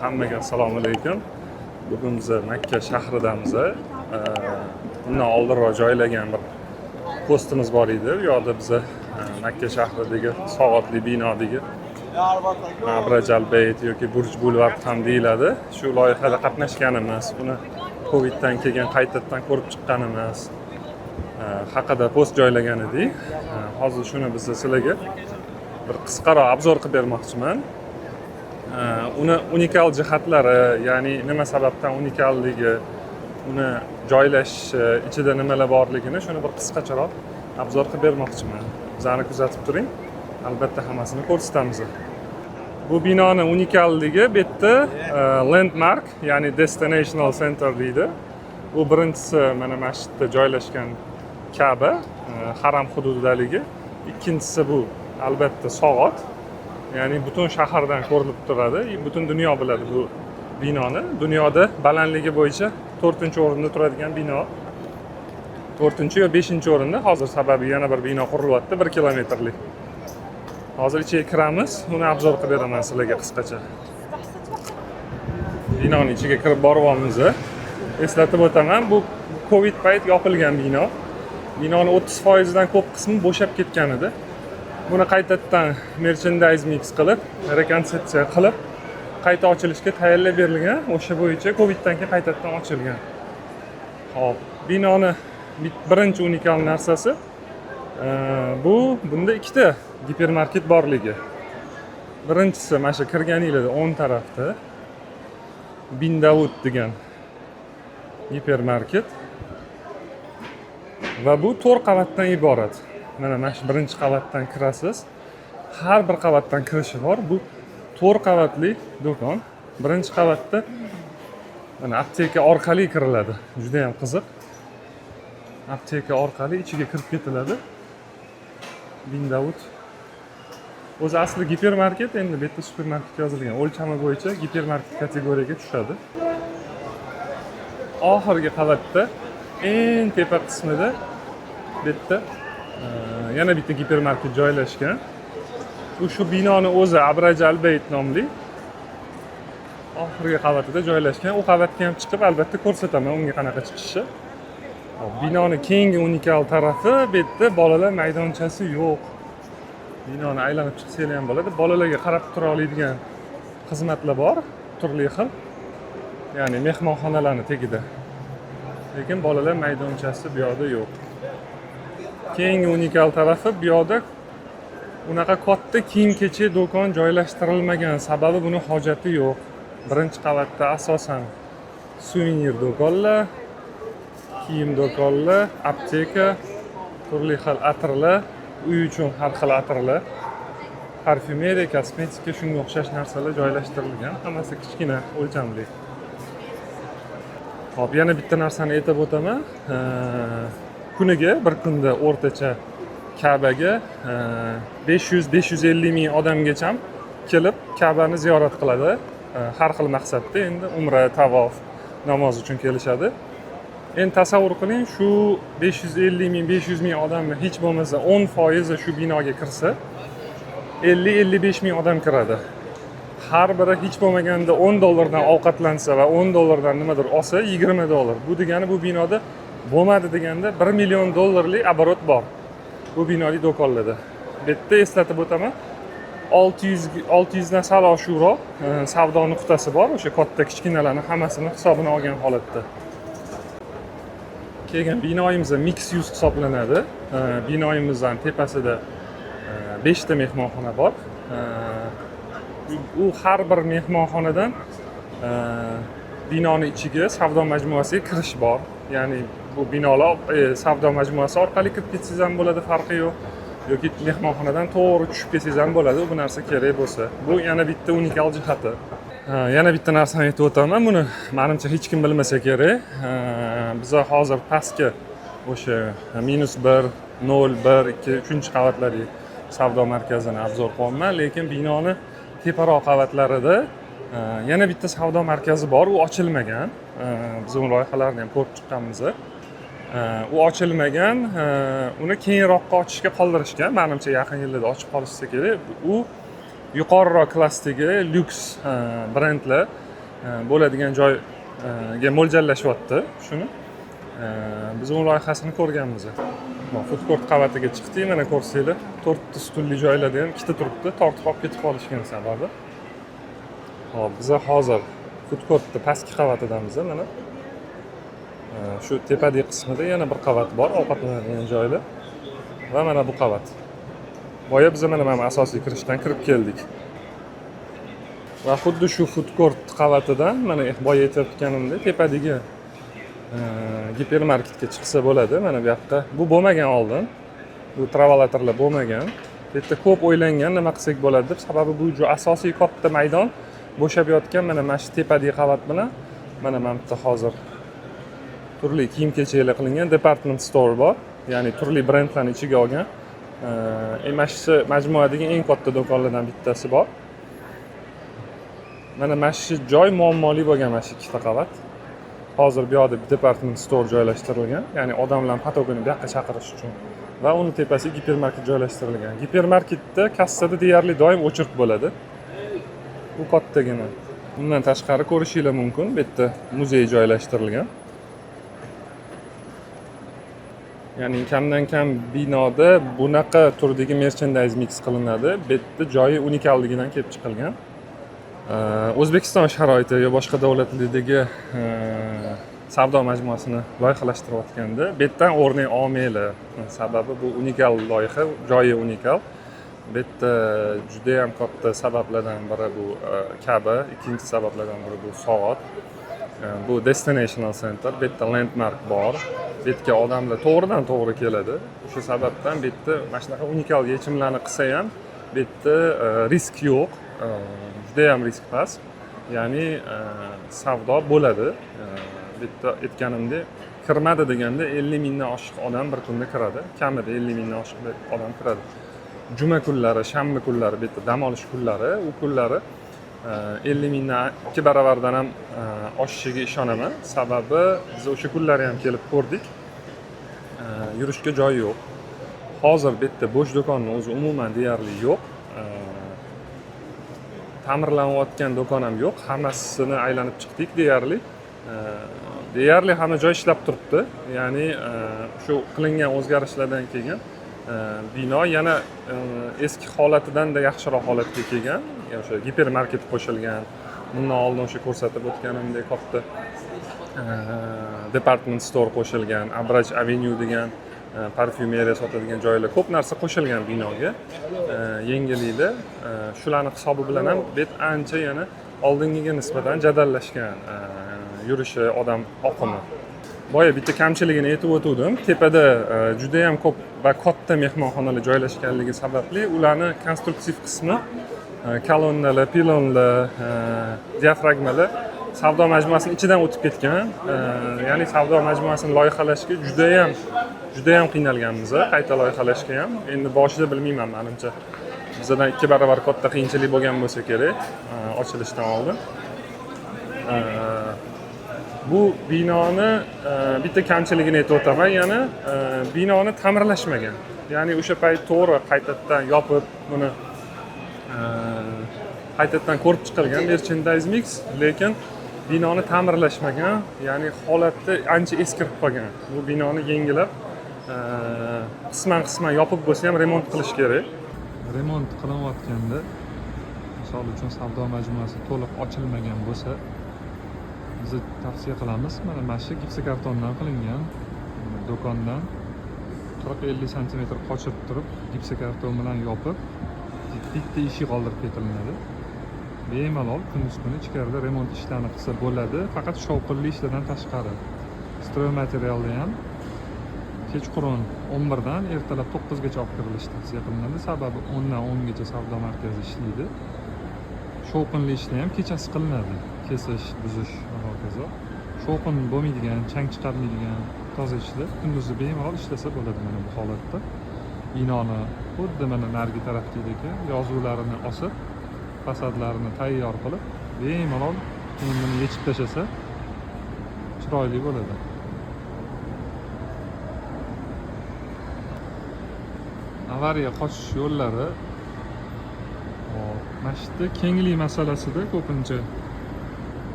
Hammaga assalomu alaykum. Bugun biz Makka shahridamiz. Bundan oldinroq joylagan bir postimiz bor edi. Bu yerda biz Makka shahridagi soatli binodagi Abraj al-Bayt yoki Burj Boulevard ham deyiladi. Shu loyihada qatnashganimiz, uni Coviddan keyin qaytadan ko'rib chiqqanimiz haqida post joylagan edik. Hozir shuni biz sizlarga bir qisqaroq obzor qilib bermoqchiman. Uni unikal jihatlari, ya'ni nima sababdan unikalligi, uni joylashish ichida nimalar borligini shuni bir qisqacharoq obzor qilib bermoqchiman. Bizani kuzatib turing. Albatta hammasini ko'rsatamiz. Bu binoni unikalligi bu yerda landmark, ya'ni destinational center deydi. Bu birinchisi mana masjidda joylashgan Ka'ba, haram hududidaligi. Ikkinchisi bu albatta soat. Ya'ni butun shahardan ko'rilib turadi. Butun dunyo biladi bu binoni. Dunyoda balandligi bo'yicha 4-o'rinda turadigan bino. 4 yo 5-o'rinda. Hozir sababi yana bir bino qurilyapti 1 kilometrlik. Hozir ichiga kiramiz, uni obzor qilib beraman sizlarga qisqacha. Binoning ichiga kirib boryapmiz. Eslatib o'taman, bu Covid payt yopilgan bino. Binoning 30% dan ko'p qismi bo'shab ketgan edi. Buni qaytadan merchandise mix qilib, rekonstruksiya qilib, qayta ochilishga tayyorlab berilgan. O'sha bo'yicha Coviddan keyin qaytadan ochilgan. Xo'p, binoni birinchi unikal narsasi bunda ikkita gipermarket borligi. Birinchisi mana shu kirganingizda o'ng tarafda Bin Davud degan gipermarket va bu 4 qavatdan iborat. Mana shu birinchi qavatdan kirasiz. Har bir qavatdan kirishi bor. Bu 4 qavatli do'kon. Birinchi qavatda mana apteka orqali kiriladi. Juda ham qiziq. Apteka orqali ichiga kirib ketiladi. Bin Davud. O'zi asli gipermarket, endi bu yerda supermarket yozilgan. O'lchami bo'yicha gipermarket kategoriyaga tushadi. Oxirgi qavatda eng tepa qismida bu yerda yana bitta gipermarket joylashgan. Bu shu binoni o'zi Abraj al-Bayt nomli oxirgi qavatida joylashgan. U qavatga ham chiqib albatta ko'rsataman unga qanaqa chiqishi. Binoni keyingi unikal tarafi bu yerda bolalar maydonchasi yo'q. Binoni aylanib chiqsangiz ham bo'ladi. Bolalarga qarab tura oladigan xizmatlar bor, turli xil. Ya'ni mehmonxonalarning tagida. Lekin bolalar maydonchasi bu yerda yo'q. Keyingi unikal tarafi bu yerda unaqa katta kiyim-kechak do'kon joylashtirilmagan, sababi buni hojati yo'q. Birinchi qavatda asosan suvenir do'konlar, kiyim do'konlar, apteka, turli xil atirlar, uy uchun har xil atirlar, parfyumeriya, kosmetika, shunga o'xshash narsalar joylashtirilgan. Hammasi kichkina o'lchamli. Xo'p, yana bitta narsani aytib o'taman. Kuniga bir kunda o'rtacha Ka'baga 500-550 ming odamgacha kelib Ka'bani ziyorat qiladi. Har xil maqsadda, endi umra, tavof, namoz uchun kelishadi. Endi tasavvur qiling, shu 550 ming, 500 ming odamni hech bo'lmasa 10% shu binoga kirsa, 50-55 ming odam kiradi. Har biri hech bo'lmaganda $10 dan ovqatlansa va $10 dan nimadir olsa, $20. Bu degani bu binoda bo'lmadi deganda $1 million оборот bor. Bu binoli do'konlarda. Bu yerda eslatib o'taman, 600 dan sal oshiqroq savdo nuqtasi bor. O'sha katta kichkinalarni hammasini hisobini olgan holatda. Keyin binoyimiz mix use hisoblanadi. Binoyimizning tepasida 5 ta mehmonxona bor. U har bir mehmonxonadan binoni ichiga savdo majmuasiga kirish bor. Ya'ni bu binolar savdo majmuasi orqali kirib ketsangiz ham bo'ladi, farqi yo'q. Yoki mehmonxonadan to'g'ri tushib ketsangiz ham bo'ladi, bu narsa kerak bo'lsa. Bu yana bitta unikal jihati. Yana bitta narsani aytib o'taman, buni menimcha hech kim bilmasa kerak. Biz hozir pastga o'sha -1, 0, 1, 2, 3-qavatlarga savdo markazini obzor qilyapman, lekin binoni teparoq qavatlarida yana bitta savdo markazi bor, u ochilmagan. Biz uni loyihalarini ham ko'rib chiqqanmiz. U ochilmagan, uni keyinroqqa ochishga qoldirishgan. Menimcha yaqin yillarda ochib qolishsa kerak. U yuqoriroq klassdagi lyuks brendlar bo'ladigan joyga mo'ljallashyapti shuni. Biz uning loyihasini ko'rganmiz. Food court qavatiga chiqdik, mana ko'rsanglar, 4 ta stulli joylarda ham ikkita turibdi, tortib olib ketib qolishgan sababi. Hop, biz hozir food courtning pastki qavatidamiz, mana. Shu tepadagi qismida yana bir qavat bor, ovqatlanadigan joylar. Va mana bu qavat. Boya biz mana asosiy kirishdan kirib keldik. Va xuddi shu food court qavatidan mana boya aytayotganimdek tepadagi gipermarketga chiqsa bo'ladi. Mana bu yoqqa bu bo'lmagan oldin. Bu travalatorlar bo'lmagan. Bu yerda ko'p o'ylangan nima qilsak bo'ladi deb, sababi bu asosiy katta maydon bo'shab yotgan. Mana shu tepadagi qavat bilan mana bu yerda hozir turli kiyim-kechaklar qilingan department store bor. Ya'ni turli brendlarni ichiga olgan. Mana shu majmuadagi eng katta do'konlardan bittasi bor. Mana shu joy muammoli bo'lgan, mana shu ikkita qavat. Hozir bu yoqda department store joylashtirilgan, ya'ni odamlarni patogini bu yoqqa chaqirish uchun. Va uni tepasiga gipermarket joylashtirilgan. Gipermarketda kassada deyarli doim o'chirib bo'ladi. Bu kattagina. Bundan tashqari ko'rishinglar mumkin, bu yerda muzey joylashtirilgan. Ya'ni kamdan kam binoda bunaqa turdagi merchandise mix qilinadi. Bu yerda joyi unikalligidan kelib chiqilgan. O'zbekiston sharoiti yo boshqa davlatlardagi savdo majmuasini loyihalashtirayotganda bu yerdan o'rnak olmanglar. Sababi bu unikal loyiha, joyi unikal. Bu yerda juda ham katta sabablardan biri bu Ka'ba, ikkinchi sabablardan biri bu soat. Bu Destinational Center, bu yerda landmark bor. Bu yerga odamlar to'g'ridan to'g'ri keladi. O'sha sababdan bu yerda mana shunaqa unikal yechimlarni qilsa ham bu yerda risk yo'q. Juda ham risk past. Ya'ni savdo bo'ladi. Bu yerda aytganimdek, kirmadi deganda 50 mingdan oshiq odam bir kunda kiradi. Kamida 50 mingdan oshiq odam kiradi. Juma kunlari, shanba kunlari, bu yerda dam olish kunlari, u kunlari 50 mingdan 2 baravardan ham oshishiga ishonaman. Sababi biz o'sha kunlari ham kelib ko'rdik. Yurishga joy yo'q. Hozir bu yerda bo'sh do'konni o'zi umuman deyarli yo'q. Ta'mirlanayotgan do'kon ham yo'q. Hammasini aylanib chiqdik deyarli. Deyarli hamma joy ishlab turibdi. Ya'ni shu qilingan o'zgarishlardan keyin bino yana eski holatidan-da yaxshiroq holatga kelgan. O'sha gipermarket qo'shilgan. Bundan oldin o'sha ko'rsatib o'tganimdek katta department store qo'shilgan, Abraj Avenue degan parfyumeriya sotadigan joylar, ko'p narsa qo'shilgan binoga. Yangiliklar shularning hisobi bilan ham bet ancha yana oldingiga nisbatan jadallashgan yurishi, odam oqimi. Boya bitta kamchiligini aytib o'tdim. Tepada juda ham ko'p va katta mehmonxonalar joylashganligi sababli ularni konstruktiv qismi, kolonnalar, pilonlar, diafragmalar savdo majmuasining ichidan o'tib ketgan. Ya'ni savdo majmuasini loyihalashga juda ham qiynalganmiz, qayta loyihalashga ham. Endi boshida bilmayman, menimcha bizdan 2 barobar katta qiyinchilik bo'lgan bo'lsa kerak ochilishdan oldin. Bu binoni bitta kamchiligini aytib o'taman, yana binoni ta'mirlashmagan. Ya'ni o'sha payt to'g'ri qaytadan yopib, buni qaytadan ko'rib chiqilgan merchandise mix, lekin binoni ta'mirlashmagan, ya'ni holati ancha eskirib qolgan. Bu binoni yangilab qisman yopib bo'lsa ham remont qilish kerak. Remont qilinayotganda, misol uchun savdo majmuasi to'liq ochilmagan bo'lsa, biz tavsiya qilamiz, mana shu gipsokartondan qilingan do'kondan 40-50 sm qochirib turib, gipsokarton bilan yopib, bitta eshik qoldirib ketilinadi. Bemalol kunduz kuni ichkarida remont ishlarini qilsa bo'ladi, faqat shovqinli ishlardan tashqari. Stroy materialda ham kechqurun 11 dan ertalab 9 gacha olib kirilishi tavsiya qilinadi, sababi 10 dan 10 gacha savdo markazi ishlaydi. Shovqinli ishlar ham kechasi qilinadi, kesish, buzish va hokazo. Shovqin bo'lmaydigan, chang chiqarmaydigan toza ishlar kunduzi bemalol ishlasa bo'ladi. Mana bu holatda binoni xuddi mana narigi tarafdagi yozuvlarini osib, fasadlarini tayyor qilib, bemalol buni yechib tashlasa chiroyli bo'ladi. Avariya qochish yo'llari mashitda kenglik masalasida ko'pincha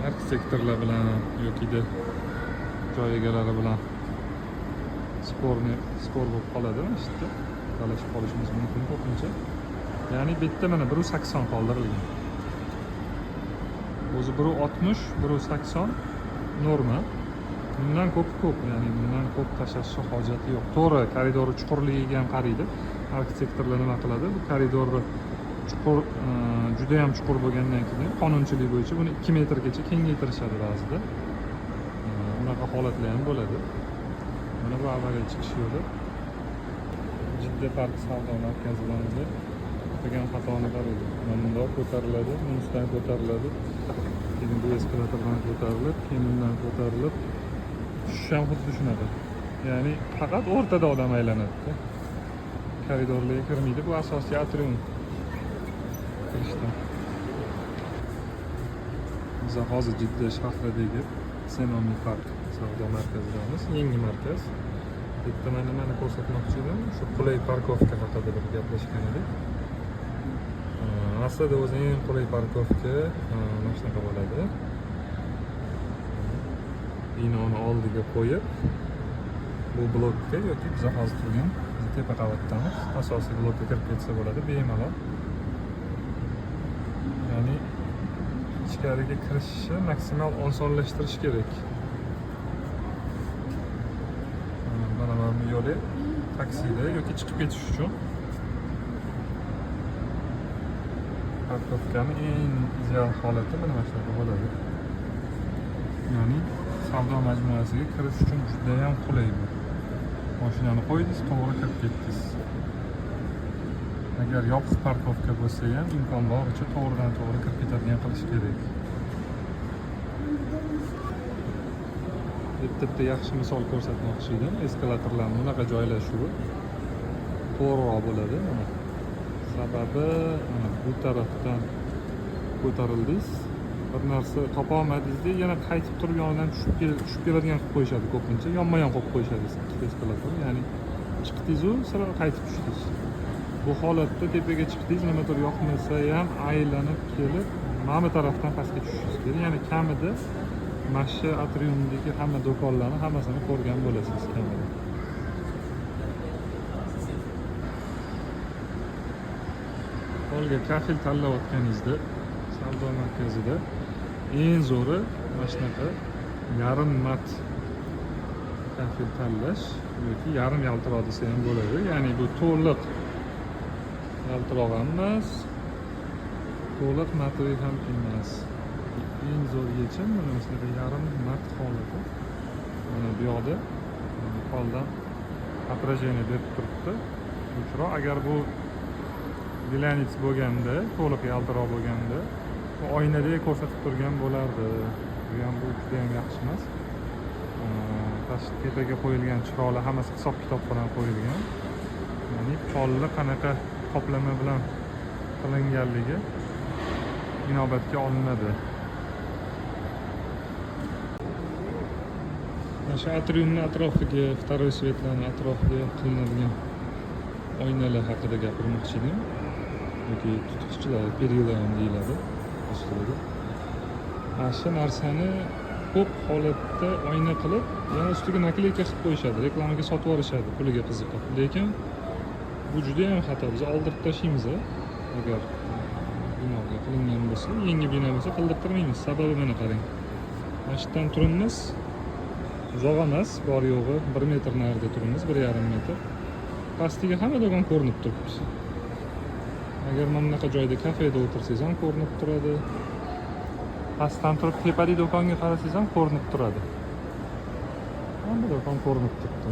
arxitektorlar bilan yokida joy egalari bilan spor bo'lib qoladi masjidda. Talashib qolishimiz mumkin ko'pincha. Ya'ni bu yerda mana 180 qoldirilgan. O'zi 160, 180 norma. Bundan ko'p, ya'ni bundan ko'p tashlashga hojati yo'q. To'g'ri, koridori chuqurligiga ham qaraydi. Arxitektorlar nima qiladi? Bu koridorni chuqur, juda ham chuqur bo'lgandan keyin qonunchilik bo'yicha buni 2 metrgacha kengaytirishadi ba'zida. Unaqa holatlar ham bo'ladi. Mana bu avvalgi chiqish yo'li. Jidda park savdo markazidan qilgan xatoni qaraydi. Mana bundoq ko'tariladi, bunisidan ko'tariladi. Keyin bu eskalatordan ko'tarilib, keyin bundan ko'tarilib tushish ham xuddi shunaqa. Ya'ni faqat o'rtada odam aylanadi. Koridorlarga kirmaydi. Bu asosiy atrium. Biz hozir Jidda shahridagi Senomi park savdo markazidamiz. Yangi markaz. Bitta mana ko'rsatmoqchi edim. Shu qulay parkovka haqida bir gaplashgan edik. Aslida o'zi eng qulay parkovka mana shunaqa bo'ladi. Binoni oldiga qo'yib, bu blokka yoki biz hozir turgan tepa qavatdamiz. Asosiy blokka kirib ketsa bo'ladi, bemalol. Ya'ni ichkariga kirishni maksimal osonlashtirish kerak. Mana bu yo'li taksida yoki chiqib ketish uchun parkovkani eng ideal holati mana shunaqa bo'ladi. Ya'ni savdo majmuasiga kirish uchun juda ham qulay bu. Mashinani qo'ydingiz, to'g'ri kirib ketdingiz. Agar yopiq parkovka bo'lsa ham imkon boricha to'g'ridan-to'g'ri kirib ketadigan qilish kerak. Bitta yaxshi misol ko'rsatmoqchi edim. Eskalatorlarning bunaqa joylashuvi to'g'riroq bo'ladi. Mana sababi bu tarafdan ko'tarildingiz, bir narsa topa olmadingiz-da, yana qaytib turib yonidan tushib keladigan qilib qo'yishadi ko'pincha. Yonma-yon qo'yib qo'yishadi ikkita eskalator. Ya'ni chiqdingiz-u, sira qaytib tushdingiz. Bu holatda tepaga chiqdingiz, nimadir yoqmasa ham aylanib kelib, mana bu tarafdan pastga tushishingiz kerak. Ya'ni kamida mana shu atriumdagi hamma do'konlarni hammasini ko'rgan bo'lasiz kamida. Holga kafil tanlayotganingizda savdo markazida eng zo'ri mana shunaqa yarim mat kafil tanlash yoki yarim yaltiroq desa ham bo'ladi. Ya'ni bu to'liq yaltiroq ham emas, to'liq matoviy ham emas. Eng zo'r yechim mana shunaqa yarim mat holati. Mana bu yoqda holdan отражение berib turibdi. O'chroq agar bu glanits bo'lganda, to'liq yaltiroq bo'lganda, bu oynadek ko'rsatib turgan bo'lardi. Bu ham juda ham yaxshi emas. Tashqi tepaga qo'yilgan chiroqlar hammasi hisob-kitob bilan qo'yilgan. Ya'ni cholli qanaqa qoplama bilan qilinganligi inobatga olinadi. Shu atriumning atrofiga, второй svetlarning atrofiga qilinadigan oynalar haqida gapirmoqchi edim. Yoki tutqichlar, perila ham deyiladi rus tilida. Shu narsani ko'p holatda oyna qilib, yana ustiga nakleyka qilib qo'yishadi, reklamaga sotib olishadi, puliga qiziqib. Lekin bu juda ham xato. Biz oldirib tashlaymiz. Agar binoga qilingan bo'lsa, yangi bino bo'lsa qildirtirmaymiz. Sababi mana qarang. Mana shu yerdan turimiz uzoq emas, bor yo'g'i 1 metr narida turimiz, 1,5 metr. Pastiga hamma do'kon ko'rinib turibdi. Agar mana bunaqa joyda kafeda o'tirsangiz ham ko'rinib turadi. Pastdan turib tepalik do'konga qarasangiz ham ko'rinib turadi. Hamma do'kon ko'rinib turibdi.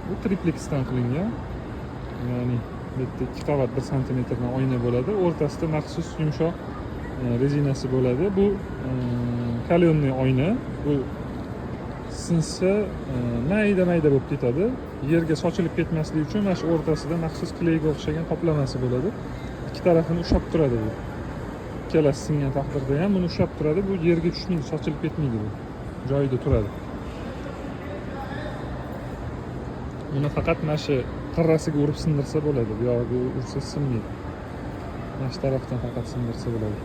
Bu tripleksdan qilingan. Ya'ni bu yerda 2 qavat 1 santimetrdan oyna bo'ladi. O'rtasida maxsus yumshoq rezinasi bo'ladi. Bu kalyonniy oyna. Bu sinsa mayda-mayda bo'lib ketadi. Yerga sochilib ketmasligi uchun mana shu o'rtasida maxsus kleyga o'xshagan qoplamasi bo'ladi. Ikki tarafini ushlab turadi bu. Ikkalasi singan taqdirda ham buni ushlab turadi. Bu yerga tushmaydi, sochilib ketmaydi bu. Joyida turadi. Buni faqat mana shu qirrasiga urib sindirsa bo'ladi. Bu yog'iga ursa sinmaydi. Mana shu tarafdan faqat sindirsa bo'ladi.